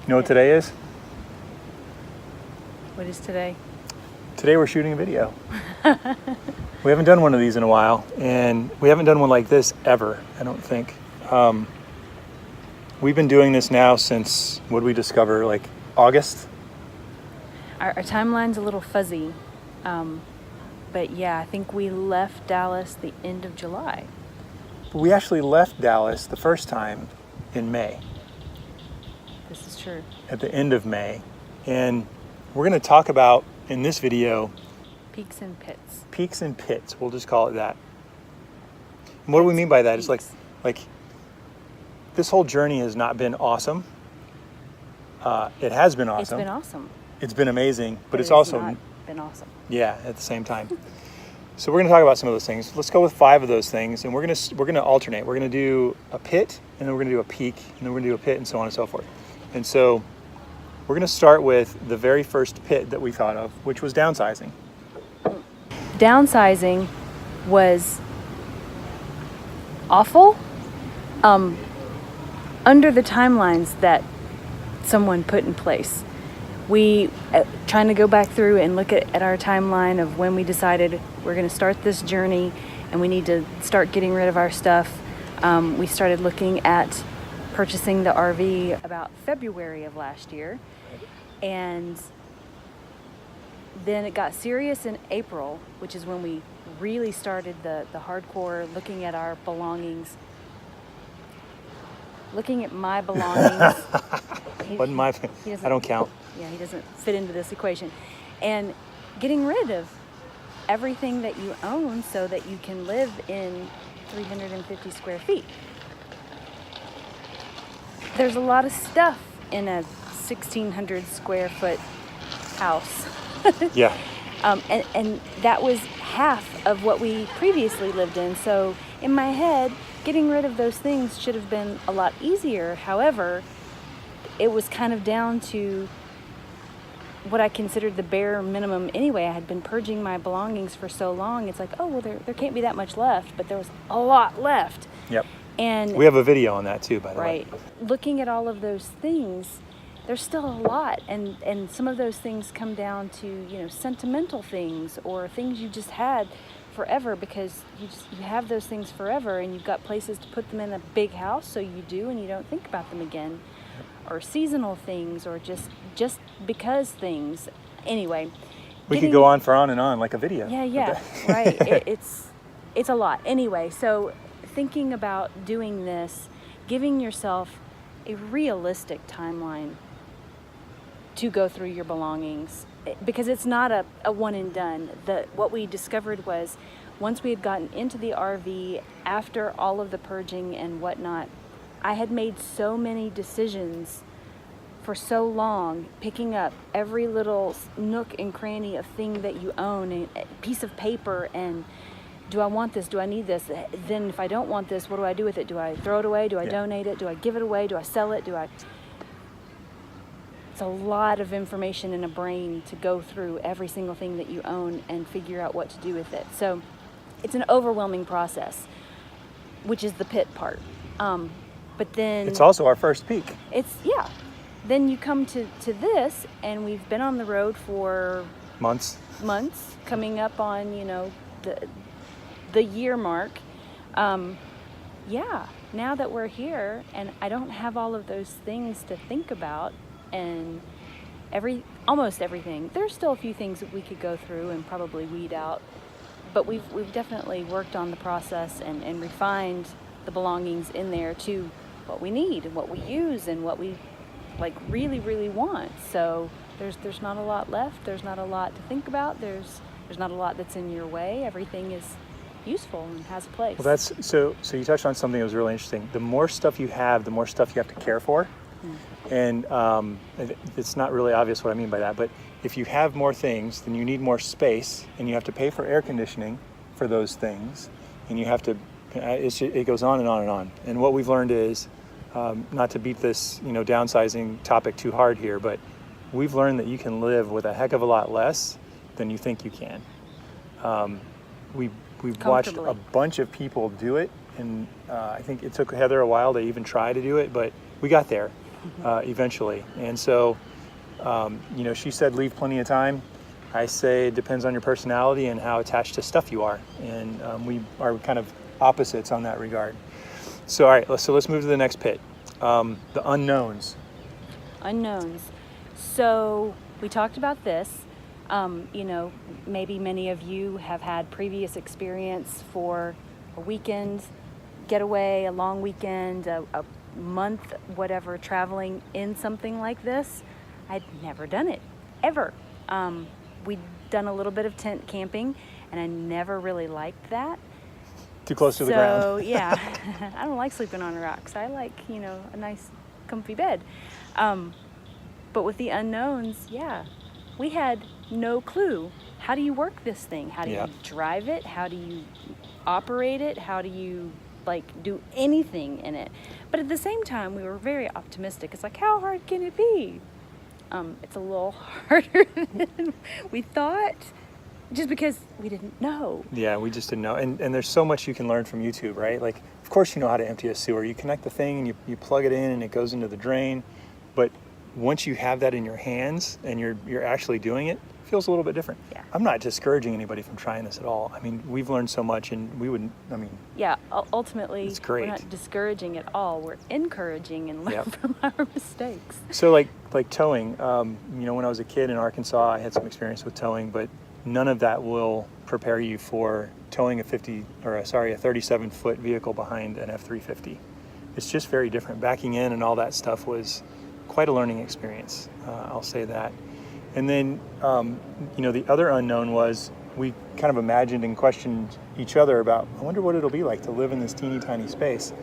You know what today is? What is today? Today we're shooting a video. We haven't done one of these in a while, and we haven't done one like this ever, I don't think. We've been doing this now since, what did we discover, like August? Our timeline's a little fuzzy, but yeah, I think we left Dallas the end of July. But we actually left Dallas the first time in May. This is true. At the end of May. And we're going to talk about, in this video, Peaks and pits. Peaks and pits, we'll just call it that. And what do we mean by that? It's like this whole journey has not been awesome. It has been awesome. It's been awesome. It's been amazing, but it's it's also not been awesome. Yeah, at the same time. So we're going to talk about some of those things. Let's go with 5 of those things, and we're going to alternate. We're going to do a pit, and then we're going to do a peak, and then we're going to do a pit, and so on and so forth. And so we're going to start with the very first pit that we thought of, which was downsizing. Downsizing was awful under the timelines that someone put in place. We trying to go back through and look at our timeline of when we decided we're going to start this journey and we need to start getting rid of our stuff. We started looking at purchasing the RV about February of last year, and then it got serious in April, which is when we really started the hardcore looking at our belongings. Looking at my belongings. Wasn't my, I don't count. Yeah, he doesn't fit into this equation. And getting rid of everything that you own so that you can live in 350 square feet. There's a lot of stuff in a 1,600 square foot house. Yeah. And that was half of what we previously lived in. So in my head, getting rid of those things should have been a lot easier. However, it was kind of down to what I considered the bare minimum anyway. I had been purging my belongings for so long. It's like, oh, well, there can't be that much left, but there was a lot left. Yep. And we have a video on that too, by the way. Right. Looking at all of those things, there's still a lot, and some of those things come down to, sentimental things or things you just had forever, because you have those things forever and you've got places to put them in a big house, so you do, and you don't think about them again. Or seasonal things, or just because things. Anyway, we could go on and on like a video. Yeah, right. It's a lot. Anyway, so thinking about doing this, giving yourself a realistic timeline to go through your belongings, because it's not a one and done. What we discovered was, once we had gotten into the RV, after all of the purging and whatnot, I had made so many decisions for so long, picking up every little nook and cranny of thing that you own, and a piece of paper, and do I want this? Do I need this? Then if I don't want this, what do I do with it? Do I throw it away? Do I donate it? Do I give it away? Do I sell it? It's a lot of information in a brain to go through every single thing that you own and figure out what to do with it. So it's an overwhelming process, which is the pit part. But then it's also our first peak. Then you come to this, and we've been on the road for months, coming up on, the year mark. Now that we're here, and I don't have all of those things to think about, and almost everything. There's still a few things that we could go through and probably weed out, but we've definitely worked on the process and refined the belongings in there to what we need and what we use and what we really, really want. So there's not a lot left. There's not a lot to think about. There's not a lot that's in your way. Everything is useful and has a place. Well, that's so you touched on something that was really interesting. The more stuff you have, the more stuff you have to care for. And it's not really obvious what I mean by that, but if you have more things, then you need more space, and you have to pay for air conditioning for those things, and you have to, it goes on and on and on. And what we've learned is, not to beat this, downsizing topic too hard here, but we've learned that you can live with a heck of a lot less than you think you can. We've watched a bunch of people do it, and I think it took Heather a while to even try to do it, but we got there. eventually. And so, she said leave plenty of time. I say it depends on your personality and how attached to stuff you are. And we are kind of opposites on that regard. So, all right, let's move to the next pit. The unknowns. Unknowns. So we talked about this. Maybe many of you have had previous experience for a weekend getaway, a long weekend, a month, whatever, traveling in something like this. I'd never done it, ever. We'd done a little bit of tent camping, and I never really liked that. Too close to the ground. So, yeah, I don't like sleeping on rocks. I like, a nice, comfy bed. But with the unknowns, yeah, we had no clue. How do you work this thing? How do you drive it? How do you operate it? How do you, do anything in it? But at the same time, we were very optimistic. It's like, how hard can it be? It's a little harder than we thought, just because we didn't know. Yeah, we just didn't know. And there's so much you can learn from YouTube, right? Like, of course you know how to empty a sewer. You connect the thing and you plug it in and it goes into the drain. But once you have that in your hands and you're actually doing it, it feels a little bit different. Yeah. I'm not discouraging anybody from trying this at all. I mean, we've learned so much, and we wouldn't, Yeah, ultimately, it's great. We're not discouraging at all. We're encouraging and learn from our mistakes. So like towing, when I was a kid in Arkansas, I had some experience with towing, but none of that will prepare you for towing a 37-foot vehicle behind an F-350. It's just very different. Backing in and all that stuff was quite a learning experience. I'll say that. And then, the other unknown was we kind of imagined and questioned each other about, I wonder what it'll be like to live in this teeny tiny space.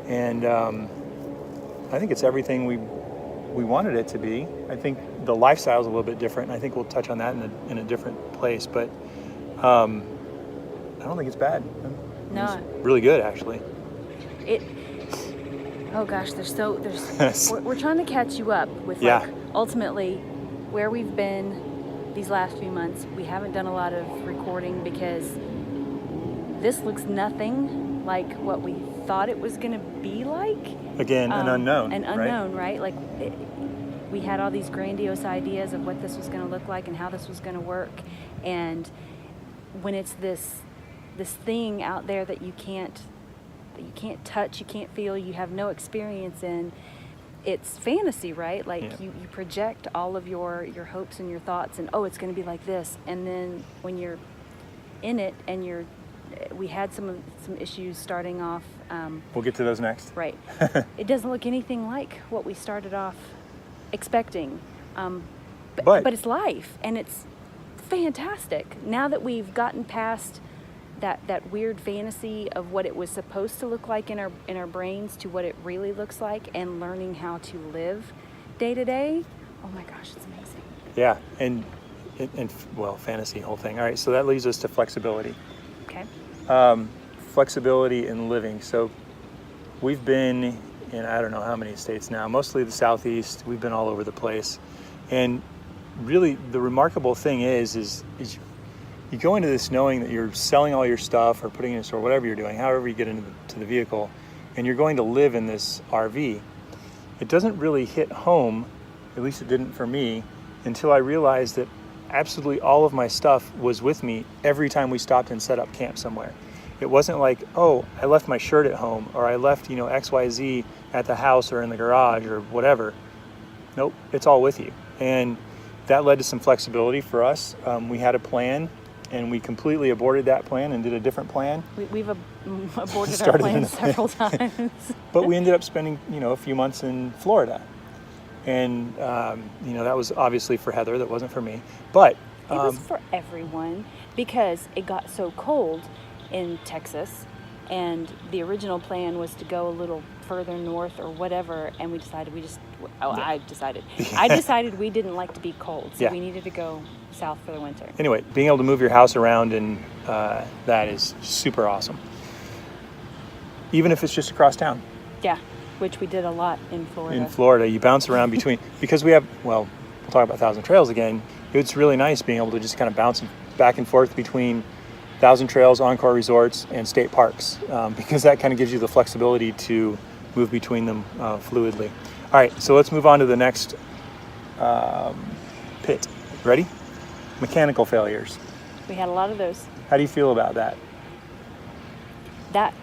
And I think it's everything we wanted it to be. I think the lifestyle is a little bit different, and I think we'll touch on that in a different place. But I don't think it's bad. No. It's really good, actually. Oh gosh, we're trying to catch you up with ultimately where we've been these last few months. We haven't done a lot of recording because this looks nothing like what we thought it was going to be like. Again, an unknown. An unknown, right? We had all these grandiose ideas of what this was going to look like and how this was going to work. And when it's this thing out there that you can't touch, you can't feel, you have no experience in, it's fantasy, right? You project all of your hopes and your thoughts, and it's going to be like this. And then when you're in it, and we had some issues starting off. We'll get to those next. Right. It doesn't look anything like what we started off expecting. But it's life, and it's fantastic. Now that we've gotten past that weird fantasy of what it was supposed to look like in our brains to what it really looks like, and learning how to live day to day. Oh my gosh, it's amazing. Yeah, and fantasy, whole thing. All right, so that leads us to flexibility. Okay. Flexibility in living. So we've been in I don't know how many states now, mostly the Southeast. We've been all over the place. And really the remarkable thing is you go into this knowing that you're selling all your stuff or putting it in a store, whatever you're doing, however you get into the vehicle, and you're going to live in this RV. It doesn't really hit home, at least it didn't for me, until I realized that absolutely all of my stuff was with me every time we stopped and set up camp somewhere. It wasn't like, I left my shirt at home, or I left, XYZ at the house or in the garage or whatever. Nope, it's all with you. And that led to some flexibility for us. We had a plan, and we completely aborted that plan and did a different plan. We've aborted our plan several times. But we ended up spending, a few months in Florida. And, that was obviously for Heather, that wasn't for me. But it was for everyone, because it got so cold in Texas, and the original plan was to go a little further north or whatever, and I decided we didn't like to be cold, so we needed to go south for the winter. Anyway, being able to move your house around, and that is super awesome. Even if it's just across town. Yeah, which we did a lot in Florida. In Florida, you bounce around between, because we have, we'll talk about Thousand Trails again. It's really nice being able to just kind of bounce back and forth between Thousand Trails, Encore Resorts, and state parks, because that kind of gives you the flexibility to move between them fluidly. All right, so let's move on to the next pit. Ready? Mechanical failures. We had a lot of those. How do you feel about that?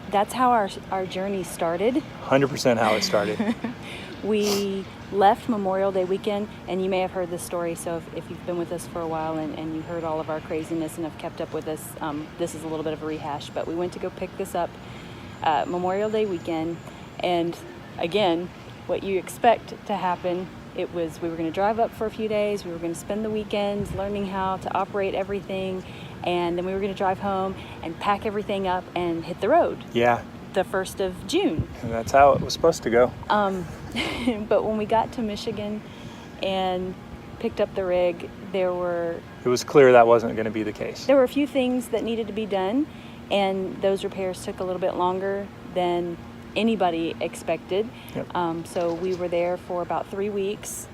That's how our journey started. 100% how it started. We left Memorial Day weekend, and you may have heard this story, so if you've been with us for a while and you heard all of our craziness and have kept up with us, this is a little bit of a rehash, but we went to go pick this up Memorial Day weekend, and again, what you expect to happen, it was we were going to drive up for a few days, we were going to spend the weekends learning how to operate everything, and then we were going to drive home and pack everything up and hit the road. Yeah. The 1st of June. And that's how it was supposed to go. But when we got to Michigan and picked up the rig, it was clear that wasn't going to be the case. There were a few things that needed to be done, and those repairs took a little bit longer than anybody expected. Yep. So we were there for about 3 weeks,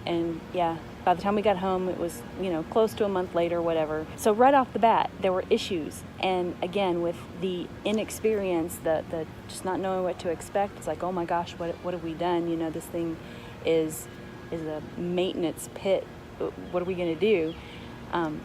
and yeah, by the time we got home, it was, close to a month later, whatever. So right off the bat, there were issues. And again, with the inexperience, the just not knowing what to expect, it's like, oh my gosh, what have we done? This thing is a maintenance pit. What are we going to do? And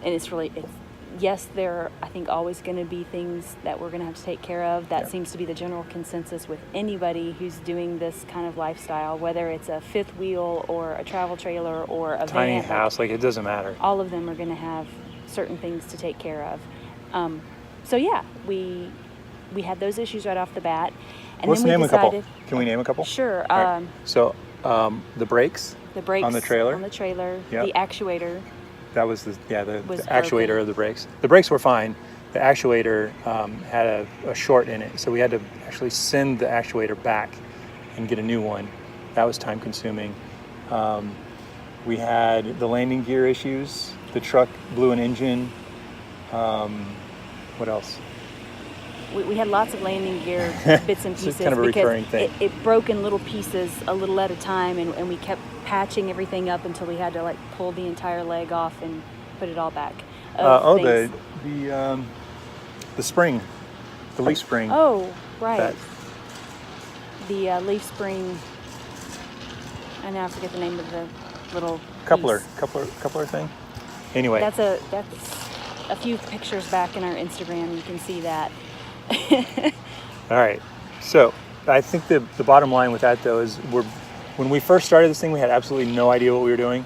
yes, there are, I think, always going to be things that we're going to have to take care of. That seems to be the general consensus with anybody who's doing this kind of lifestyle, whether it's a fifth wheel or a travel trailer or a tiny van, house, it doesn't matter. All of them are going to have certain things to take care of. So yeah, we had those issues right off the bat. And Let's then we name decided, a couple. Can we name a couple? Sure. Right. So the brakes. The brakes on the trailer. Yep. The actuator. That was the actuator broken. of the brakes. The brakes were fine. The actuator had a short in it, so we had to actually send the actuator back and get a new one. That was time consuming. We had the landing gear issues. The truck blew an engine. What else? We had lots of landing gear bits and pieces. It's kind of a recurring thing. It broke in little pieces a little at a time, and we kept patching everything up until we had to pull the entire leg off and put it all back. The spring, the leaf spring. Oh, right. The leaf spring. I now forget the name of the little coupler piece. thing. Anyway, that's a few pictures back in our Instagram. You can see that. All right. So I think the bottom line with that, though, is when we first started this thing, we had absolutely no idea what we were doing.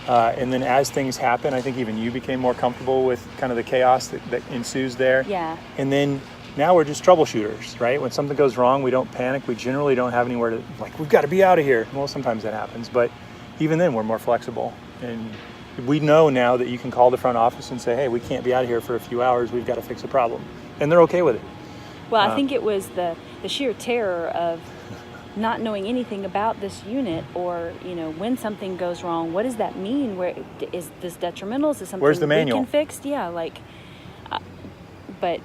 And then as things happen, I think even you became more comfortable with kind of the chaos that ensues there. Yeah. And then now we're just troubleshooters, right? When something goes wrong, we don't panic. We generally don't have anywhere to, we've got to be out of here. Well, sometimes that happens. But even then, we're more flexible. And we know now that you can call the front office and say, hey, we can't be out of here for a few hours. We've got to fix a problem. And they're okay with it. Well, I think it was the sheer terror of not knowing anything about this unit, or when something goes wrong, what does that mean? Where is this detrimental? Is this something Where's the manual? we can fix? Yeah, but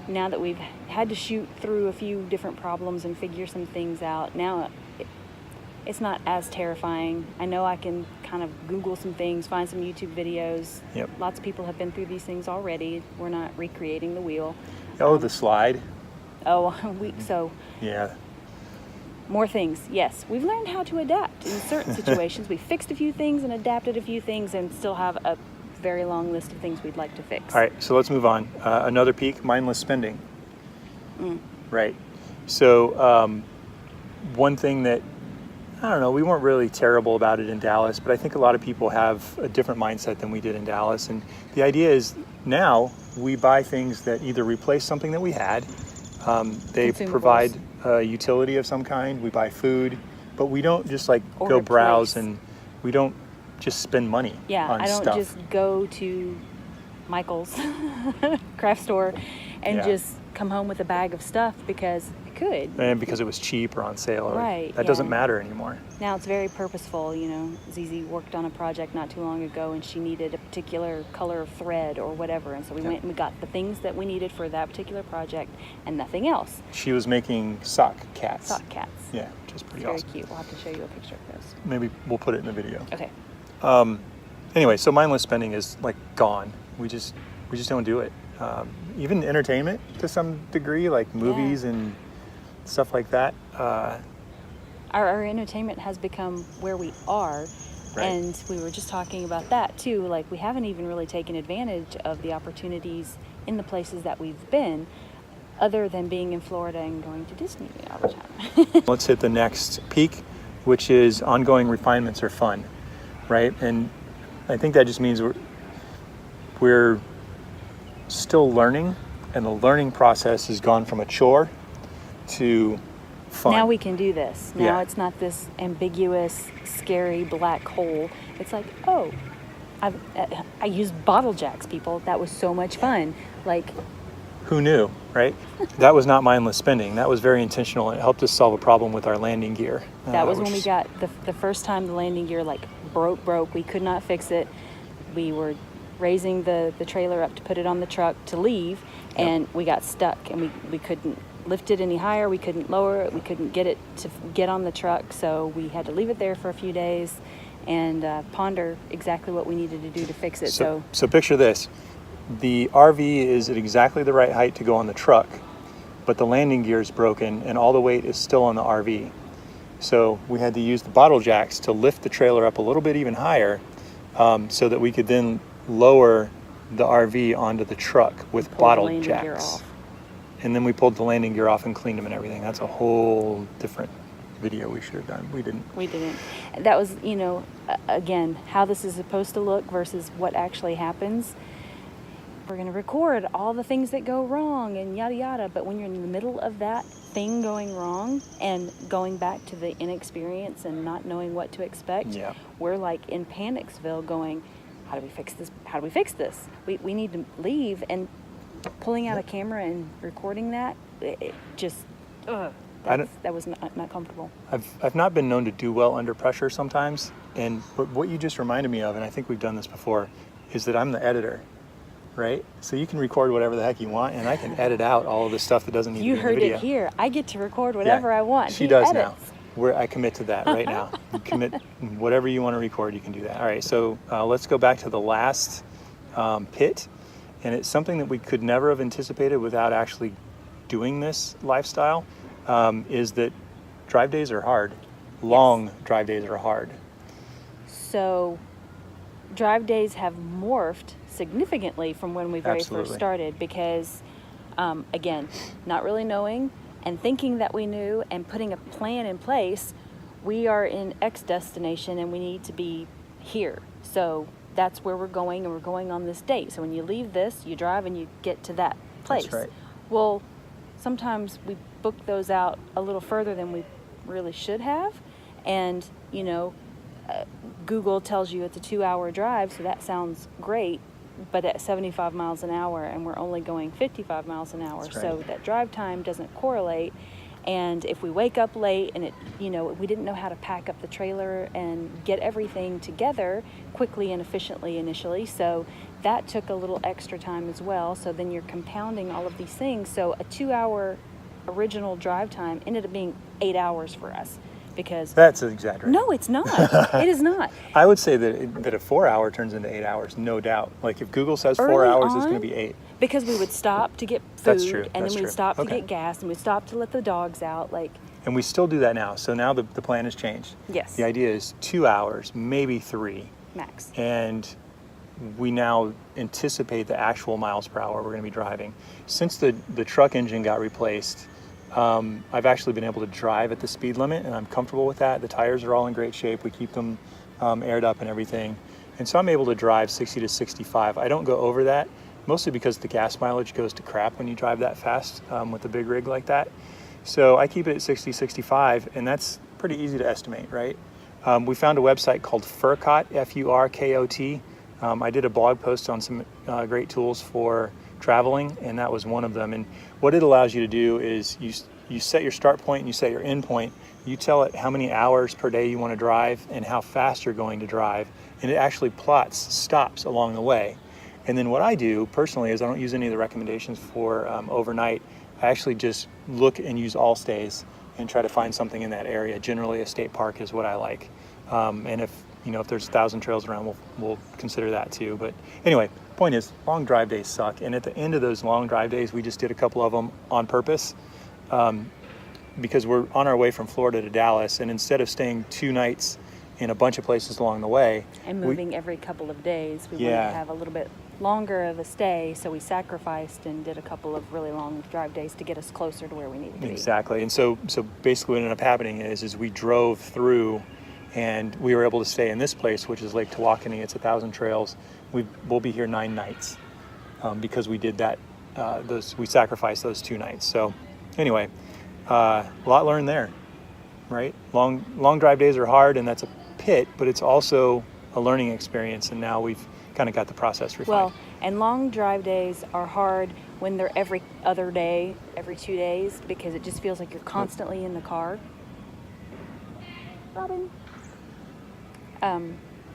now that we've had to shoot through a few different problems and figure some things out, now it's not as terrifying. I know I can kind of Google some things, find some YouTube videos. Yep. Lots of people have been through these things already. We're not recreating the wheel. Oh, the slide. Yeah. More things, yes. We've learned how to adapt in certain situations. We fixed a few things and adapted a few things, and still have a very long list of things we'd like to fix. All right, so let's move on. Another peak, mindless spending. Right. So one thing that, I don't know, we weren't really terrible about it in Dallas, but I think a lot of people have a different mindset than we did in Dallas. And the idea is now we buy things that either replace something that we had, they provide a utility of some kind, we buy food, but we don't just go browse, and we don't just spend money on stuff. I don't just go to Michael's craft store and just come home with a bag of stuff because I could. And because it was cheap or on sale. Right. That doesn't matter anymore. Now it's very purposeful. Zizi worked on a project not too long ago, and she needed a particular color of thread or whatever. And so we went and we got the things that we needed for that particular project and nothing else. She was making sock cats. Sock cats. Yeah, which is pretty awesome. awesome. Very cute. We'll have to show you a picture of those. Maybe we'll put it in the video. Okay. Anyway, so mindless spending is gone. We just don't do it. Even entertainment to some degree, like movies and stuff like that. our entertainment has become where we are. Right. And we were just talking about that too. Like, we haven't even really taken advantage of the opportunities in the places that we've been, other than being in Florida and going to Disney all the time. Let's hit the next peak, which is ongoing refinements are fun, right? And I think that just means we're still learning, and the learning process has gone from a chore to fun. Now we can do this. Now Yeah. it's not this ambiguous, scary black hole. It's like, oh, I used bottle jacks, people. That was so much fun. Like, Who knew, right? That was not mindless spending. That was very intentional, and it helped us solve a problem with our landing gear. that was which when we is- got the first time the landing gear like broke. We could not fix it. We were raising the trailer up to put it on the truck to leave, and we got stuck, and we couldn't lift it any higher. We couldn't lower it. We couldn't get it to get on the truck, so we had to leave it there for a few days and ponder exactly what we needed to do to fix it. So picture this. The RV is at exactly the right height to go on the truck, but the landing gear is broken and all the weight is still on the RV. So we had to use the bottle jacks to lift the trailer up a little bit even higher, so that we could then lower the RV onto the truck with pull the bottle landing gear jacks. off. And then we pulled the landing gear off and cleaned them and everything. That's a whole different video we should have done. We didn't. We didn't. That was, again, how this is supposed to look versus what actually happens. We're going to record all the things that go wrong and yada yada, but when you're in the middle of that thing going wrong and going back to the inexperience and not knowing what to expect, Yeah. we're like in Panicsville going, how do we fix this? How do we fix this? We need to leave, and pulling out a camera and recording that, it just, that was not comfortable. I've not been known to do well under pressure sometimes, but what you just reminded me of, and I think we've done this before, is that I'm the editor, right? So you can record whatever the heck you want, and I can edit out all of the stuff that doesn't need to be You in the heard video. it here. I get to record whatever I want. She He does edits. now. I commit to that right now. You commit whatever you want to record, you can do that. All right, so let's go back to the last pit, and it's something that we could never have anticipated without actually doing this lifestyle, is that drive days are hard. Long drive days are hard. So drive days have morphed significantly from when we very Absolutely. first started because, again, not really knowing and thinking that we knew and putting a plan in place, we are in X destination and we need to be here. So that's where we're going, and we're going on this date. So when you leave this, you drive and you get to that place. That's right. Well, sometimes we book those out a little further than we really should have. And, Google tells you it's a 2-hour drive, so that sounds great, but at 75 miles an hour, and we're only going 55 miles an hour. That's right. So that drive time doesn't correlate. And if we wake up late and we didn't know how to pack up the trailer and get everything together quickly and efficiently initially. So that took a little extra time as well. So then you're compounding all of these things. So a 2-hour original drive time ended up being 8 hours for us because That's exaggerated. no, it's not. It is not. I would say that a 4-hour turns into 8 hours, no doubt. Like if Google says 4 Early hours, it's going on, to be 8. Because we would stop to get food, That's true, and that's then we'd true. stop to Okay. get gas, and we'd stop to let the dogs out. Like, And we still do that now. So now the plan has changed. yes, The idea is 2 hours, maybe 3. max. And we now anticipate the actual miles per hour we're going to be driving. Since the truck engine got replaced, I've actually been able to drive at the speed limit, and I'm comfortable with that. The tires are all in great shape. We keep them aired up and everything. And so I'm able to drive 60 to 65. I don't go over that, mostly because the gas mileage goes to crap when you drive that fast with a big rig like that. So I keep it at 60, 65, and that's pretty easy to estimate, right? We found a website called Furkot, F-U-R-K-O-T. I did a blog post on some great tools for traveling, and that was one of them. And what it allows you to do is you set your start point and you set your end point. You tell it how many hours per day you want to drive and how fast you're going to drive, and it actually plots stops along the way. And then what I do personally is I don't use any of the recommendations for overnight. I actually just look and use all stays and try to find something in that area. Generally, a state park is what I like. And if there's 1,000 trails around, we'll consider that too. But anyway, point is, long drive days suck. And at the end of those long drive days, we just did a couple of them on purpose. because we're on our way from Florida to Dallas, and instead of staying 2 nights in a bunch of places along the way, and moving every couple of days, we wanted Yeah. to have a little bit longer of a stay, so we sacrificed and did a couple of really long drive days to get us closer to where we needed to be. Exactly. And so basically what ended up happening is we drove through, and we were able to stay in this place, which is Lake Tawakoni. It's 1,000 Trails. We'll be here 9 nights because we did that. We sacrificed those 2 nights. So anyway, a lot learned there, right? Long drive days are hard, and that's a pit, but it's also a learning experience. And now we've kind of got the process refined. Well, and long drive days are hard when they're every other day, every 2 days, because it just feels like you're constantly in the car. Robin.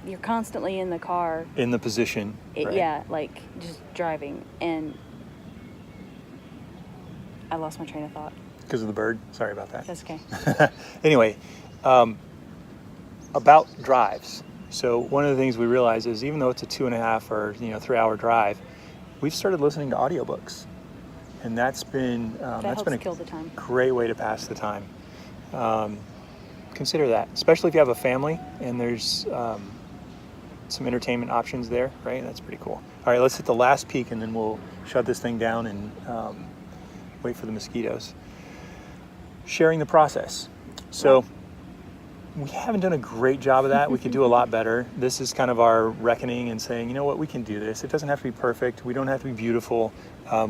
You're constantly in the car. In the position. Right? Yeah, like just driving. And I lost my train of thought. Because of the bird. Sorry about that. That's okay. Anyway, about drives. So one of the things we realized is even though it's a 2.5 or 3-hour drive, we've started listening to audiobooks, and that's been a kill the time. Great way to pass the time. Consider that, especially if you have a family and there's some entertainment options there, right? That's pretty cool. All right, let's hit the last peak, and then we'll shut this thing down and wait for the mosquitoes. Sharing the process. So we haven't done a great job of that. We could do a lot better. This is kind of our reckoning and saying, you know what, we can do this. It doesn't have to be perfect. We don't have to be beautiful.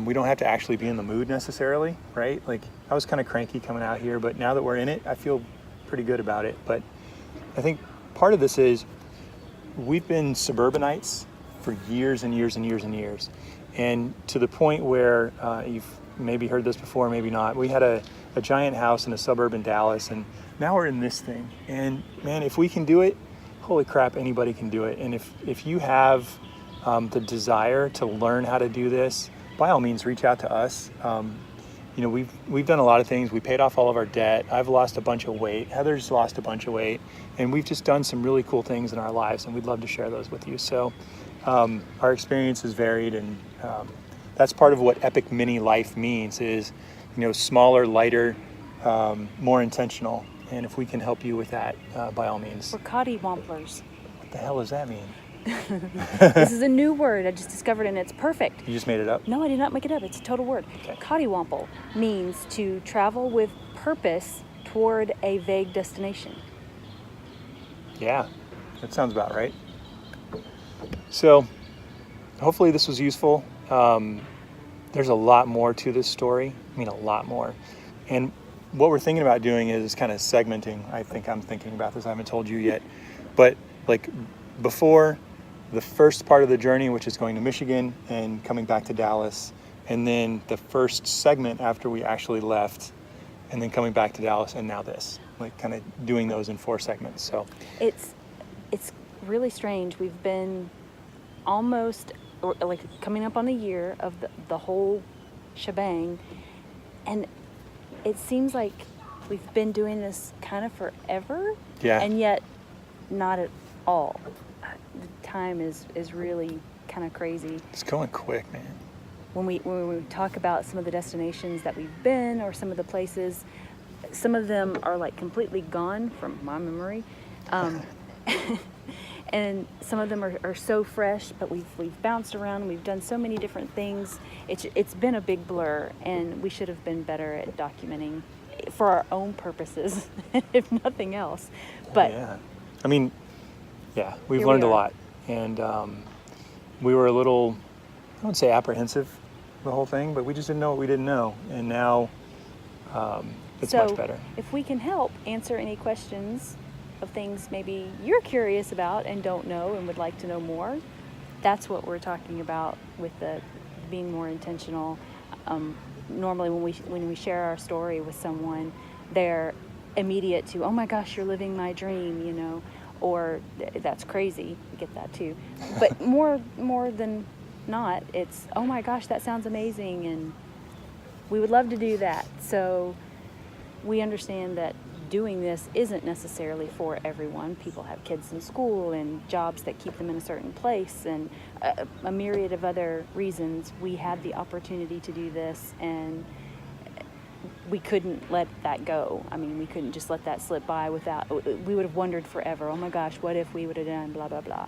We don't have to actually be in the mood necessarily, right? Like, I was kind of cranky coming out here, but now that we're in it, I feel pretty good about it. But I think part of this is we've been suburbanites for years and years and years and years. And to the point where you've maybe heard this before, maybe not. We had a giant house in a suburb in Dallas, and now we're in this thing. And man, if we can do it, holy crap, anybody can do it. And if you have the desire to learn how to do this, by all means, reach out to us. We've done a lot of things. We paid off all of our debt. I've lost a bunch of weight. Heather's lost a bunch of weight. And we've just done some really cool things in our lives, and we'd love to share those with you. So our experience is varied, and that's part of what epic mini life means is, smaller, lighter, more intentional. And if we can help you with that, by all means. We're cottywomplers. What the hell does that mean? This is a new word I just discovered, and it's perfect. You just made it up? No, I did not make it up. It's a total word. Okay. Cottywomple means to travel with purpose toward a vague destination. Yeah, that sounds about right. So hopefully this was useful. There's a lot more to this story. I mean, a lot more. And what we're thinking about doing is kind of segmenting. I think I'm thinking about this. I haven't told you yet. But like before the first part of the journey, which is going to Michigan and coming back to Dallas, and then the first segment after we actually left, and then coming back to Dallas, and now this, like kind of doing those in 4 segments. So it's really strange. We've been almost like coming up on a year of the whole shebang, and it seems like we've been doing this kind of forever. Yeah. And yet not at all. The time is really kind of crazy. it's going quick, man. When we talk about some of the destinations that we've been, or some of the places, some of them are like completely gone from my memory, and some of them are so fresh. But we've bounced around. We've done so many different things. It's been a big blur, and we should have been better at documenting for our own purposes, if nothing else. But yeah, I mean, yeah, we've Here learned we a are. lot, and we were a little, I wouldn't say apprehensive, the whole thing, but we just didn't know what we didn't know, and now it's so much better. if we can help answer any questions of things maybe you're curious about and don't know and would like to know more, that's what we're talking about with the being more intentional. Normally when we share our story with someone, they're immediate to, oh my gosh, you're living my dream, or that's crazy. We get that too. But more than not, it's, oh my gosh, that sounds amazing, and we would love to do that. So we understand that doing this isn't necessarily for everyone. People have kids in school and jobs that keep them in a certain place, and a myriad of other reasons. We had the opportunity to do this, and we couldn't let that go. I mean, we couldn't just let that slip by without, we would have wondered forever, oh my gosh, what if we would have done blah, blah, blah.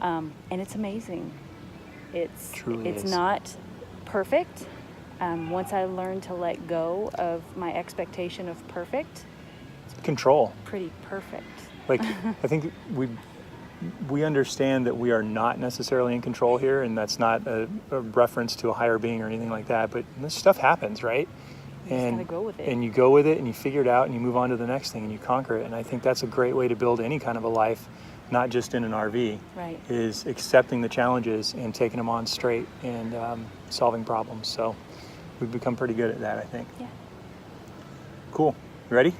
And it's amazing. It's not perfect. Once I learned to let go of my expectation of perfect, Control. pretty perfect. Like, I think we understand that we are not necessarily in control here, and that's not a reference to a higher being or anything like that, but this stuff happens, right? You just gotta go with it. And you go with it, and you figure it out, and you move on to the next thing, and you conquer it. And I think that's a great way to build any kind of a life, not just in an RV, Right. is accepting the challenges and taking them on straight and solving problems. So we've become pretty good at that, I think. Yeah. Cool. You ready?